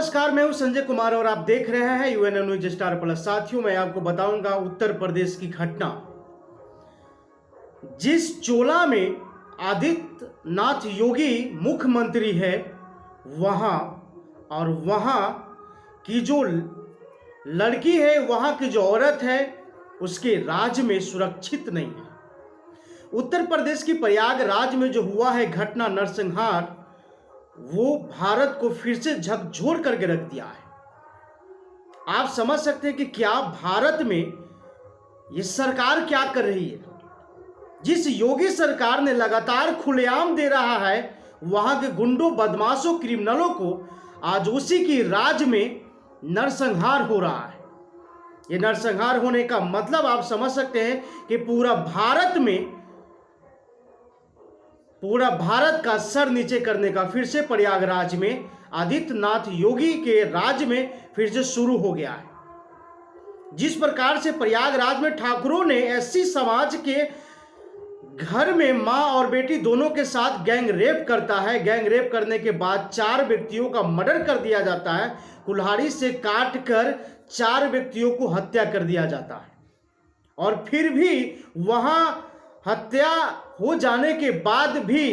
नमस्कार, मैं हूं संजय कुमार और आप देख रहे हैं यूएनएन न्यूज स्टार प्लस। साथियों, मैं आपको बताऊंगा उत्तर प्रदेश की घटना। जिस चोला में आदित्यनाथ योगी मुख्यमंत्री है वहां और वहां की जो लड़की है, वहां की जो औरत है, उसके राज्य में सुरक्षित नहीं है। उत्तर प्रदेश की प्रयागराज में जो हुआ है घटना नरसंहार, वो भारत को फिर से झकझोर करके रख दिया है। आप समझ सकते हैं कि क्या भारत में ये सरकार क्या कर रही है। जिस योगी सरकार ने लगातार खुलेआम दे रहा है वहां के गुंडों, बदमाशों, क्रिमिनलों को, आज उसी की राज में नरसंहार हो रहा है। ये नरसंहार होने का मतलब आप समझ सकते हैं कि पूरा भारत का सर नीचे करने का फिर से प्रयागराज में आदित्यनाथ योगी के राज्य में फिर से शुरू हो गया है। जिस प्रकार से प्रयागराज में ठाकुरों ने एससी समाज के घर में मां और बेटी दोनों के साथ गैंग रेप करता है। गैंग रेप करने के बाद 4 व्यक्तियों का मर्डर कर दिया जाता है। कुल्हाड़ी से काट कर 4 व्यक्तियों को हत्या कर दिया जाता है और फिर भी वहां हत्या हो जाने के बाद भी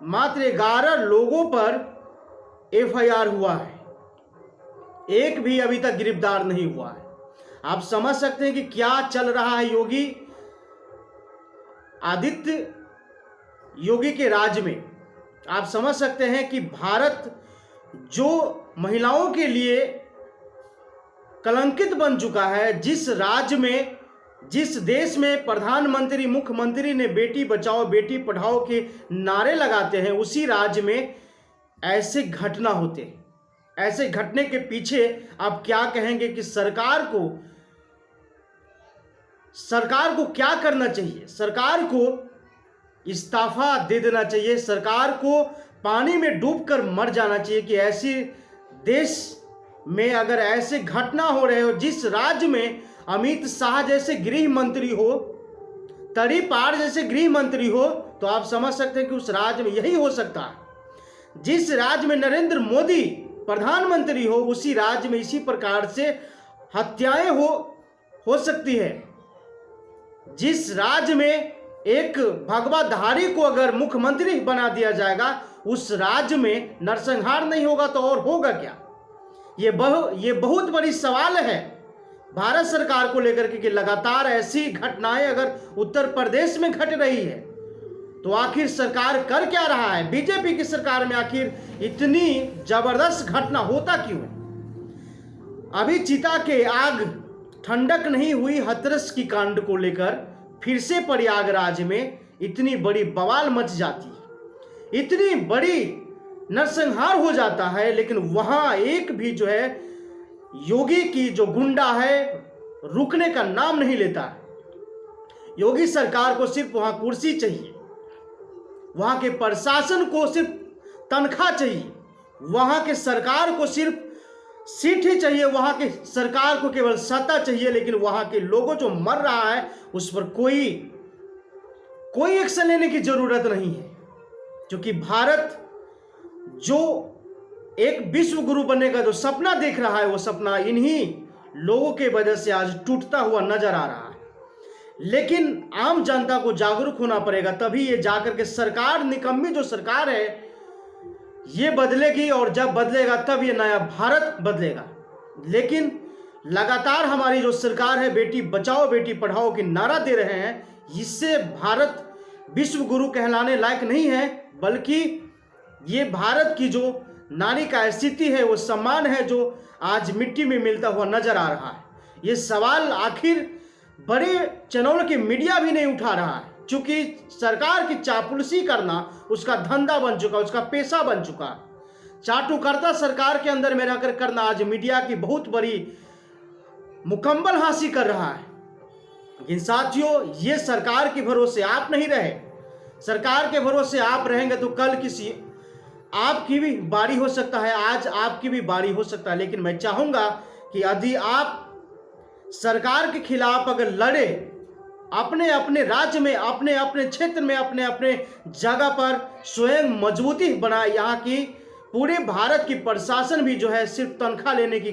मात्र 11 लोगों पर एफआईआर हुआ है। एक भी अभी तक गिरफ्तार नहीं हुआ है। आप समझ सकते हैं कि क्या चल रहा है योगी आदित्य योगी के राज्य में। आप समझ सकते हैं कि भारत जो महिलाओं के लिए कलंकित बन चुका है, जिस राज्य में, जिस देश में प्रधानमंत्री, मुख्यमंत्री ने बेटी बचाओ बेटी पढ़ाओ के नारे लगाते हैं, उसी राज्य में ऐसे घटना होते हैं। ऐसे घटने के पीछे आप क्या कहेंगे कि सरकार को क्या करना चाहिए? सरकार को इस्तीफा दे देना चाहिए। सरकार को पानी में डूबकर मर जाना चाहिए कि ऐसे देश में अगर ऐसे घटना हो रहे हो, जिस राज्य में अमित शाह जैसे गृह मंत्री हो, तड़ी पार जैसे गृह मंत्री हो, तो आप समझ सकते हैं कि उस राज्य में यही हो सकता है। जिस राज्य में नरेंद्र मोदी प्रधानमंत्री हो, उसी राज्य में इसी प्रकार से हत्याएं हो सकती है। जिस राज्य में एक भगवाधारी को अगर मुख्यमंत्री बना दिया जाएगा, उस राज्य में नरसंहार नहीं होगा तो और होगा क्या? ये बहुत बड़ी सवाल है भारत सरकार को लेकर के कि लगातार ऐसी घटनाएं अगर उत्तर प्रदेश में घट रही है तो आखिर सरकार कर क्या रहा है? बीजेपी की सरकार में आखिर इतनी जबरदस्त घटना होता क्यों है? अभी चिता के आग ठंडक नहीं हुई हाथरस की कांड को लेकर फिर से प्रयागराज में इतनी बड़ी बवाल मच जाती है, इतनी बड़ी नरसंहार हो जाता है, लेकिन वहां एक भी जो है योगी की जो गुंडा है रुकने का नाम नहीं लेता है। योगी सरकार को सिर्फ वहां कुर्सी चाहिए, वहां के प्रशासन को सिर्फ तनख्वाह चाहिए, वहां के सरकार को सिर्फ सीट ही चाहिए, वहां के सरकार को केवल सत्ता चाहिए, लेकिन वहां के लोगों जो मर रहा है उस पर कोई एक्शन लेने की जरूरत नहीं है। क्योंकि भारत जो एक विश्व गुरु बनने का जो सपना देख रहा है, वो सपना इन्हीं लोगों के वजह से आज टूटता हुआ नजर आ रहा है। लेकिन आम जनता को जागरूक होना पड़ेगा, तभी ये जाकर के सरकार, निकम्मी जो सरकार है, ये बदलेगी और जब बदलेगा तब ये नया भारत बदलेगा। लेकिन लगातार हमारी जो सरकार है बेटी बचाओ बेटी पढ़ाओ की नारा दे रहे हैं, इससे भारत विश्व गुरु कहलाने लायक नहीं है, बल्कि ये भारत की जो नारी का स्थिति है, वो सम्मान है, जो आज मिट्टी में मिलता हुआ नजर आ रहा है। ये सवाल आखिर बड़े चैनल की मीडिया भी नहीं उठा रहा है, क्योंकि सरकार की चापलूसी करना उसका धंधा बन चुका, उसका पेशा बन चुका। चाटुकर्ता सरकार के अंदर में रहकर करना आज मीडिया की बहुत बड़ी मुकम्मल हासिल कर रहा है। लेकिन साथियों, ये सरकार के भरोसे आप नहीं रहे। सरकार के भरोसे आप रहेंगे तो कल किसी आपकी भी बारी हो सकता है, आज आपकी भी बारी हो सकता है। लेकिन मैं चाहूंगा कि यदि आप सरकार के खिलाफ अगर लड़े, अपने अपने राज्य में, अपने अपने क्षेत्र में, अपने अपने जगह पर स्वयं मजबूती बनाए, यहाँ की पूरे भारत की प्रशासन भी जो है सिर्फ तनख्वाह लेने की